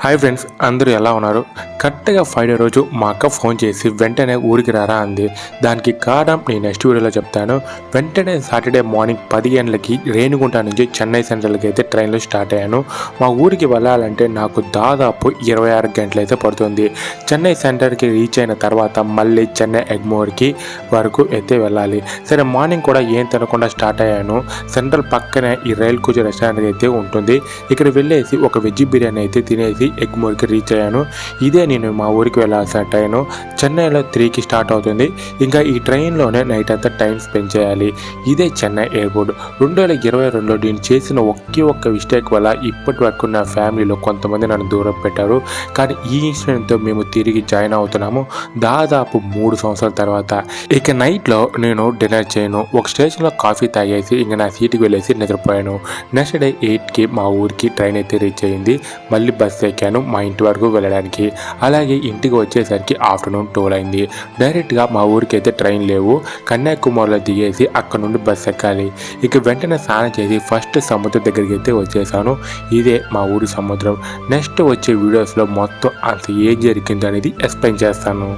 Hi friends, అందరూ ఎలా ఉన్నారు? కరెక్ట్గా ఫ్రైడే రోజు మా అక్క ఫోన్ చేసి వెంటనే ఊరికి రారా అంది. దానికి కారణం నేను నెక్స్ట్ వీడియోలో చెప్తాను. వెంటనే సాటర్డే మార్నింగ్ 10 గంటలకి రేణిగుంట నుంచి చెన్నై సెంట్రల్కి అయితే ట్రైన్లో స్టార్ట్ అయ్యాను. మా ఊరికి వెళ్ళాలంటే నాకు దాదాపు 26 గంటలు అయితే పడుతుంది. చెన్నై సెంటర్కి రీచ్ అయిన తర్వాత మళ్ళీ చెన్నై ఎగ్మోర్కి వరకు అయితే వెళ్ళాలి. సరే, మార్నింగ్ కూడా ఏం తినకుండా స్టార్ట్ అయ్యాను. సెంట్రల్ పక్కనే ఈ రైల్ కూర్చో రెస్టారెంట్ అయితే ఉంటుంది. ఇక్కడ వెళ్ళేసి ఒక వెజ్ బిర్యానీ అయితే తినేసి ఎగ్మోర్కి రీచ్ అయ్యాను. ఇదే నేను మా ఊరికి వెళ్ళాల్సిన ట్రైను. చెన్నైలో 3కి స్టార్ట్ అవుతుంది. ఇంకా ఈ ట్రైన్లోనే నైట్ అంతా టైం స్పెండ్ చేయాలి. ఇదే చెన్నై ఎయిర్పోర్ట్. 2022లో నేను చేసిన ఒక్క మిస్టేక్ వల్ల ఇప్పటి వరకు నా ఫ్యామిలీలో కొంతమంది నన్ను దూరం పెట్టారు. కానీ ఈ ఇన్సిడెంట్తో మేము తిరిగి జాయిన్ అవుతున్నాము దాదాపు 3 సంవత్సరాల తర్వాత. ఇక నైట్లో నేను డిన్నర్ చేయను. ఒక స్టేషన్లో కాఫీ తాగేసి ఇంకా నా సీటుకి వెళ్ళేసి నిద్రపోయాను. నెక్స్ట్ డే 8కి మా ఊరికి ట్రైన్ అయితే రీచ్ అయింది. మళ్ళీ బస్ ఎక్కాను మా ఇంటి వరకు వెళ్ళడానికి. అలాగే ఇంటికి వచ్చేసరికి ఆఫ్టర్నూన్ 12 అయింది. డైరెక్ట్గా మా ఊరికి అయితే ట్రైన్ లేవు. కన్యాకుమారిలో దిగేసి అక్కడ నుండి బస్ ఎక్కాలి. ఇక వెంటనే స్నానం చేసి ఫస్ట్ సముద్రం దగ్గరికి అయితే వచ్చేసాను. ఇదే మా ఊరి సముద్రం. నెక్స్ట్ వచ్చే వీడియోస్లో మొత్తం అంత ఏం జరిగింది అనేది ఎక్స్ప్లెయిన్ చేస్తాను.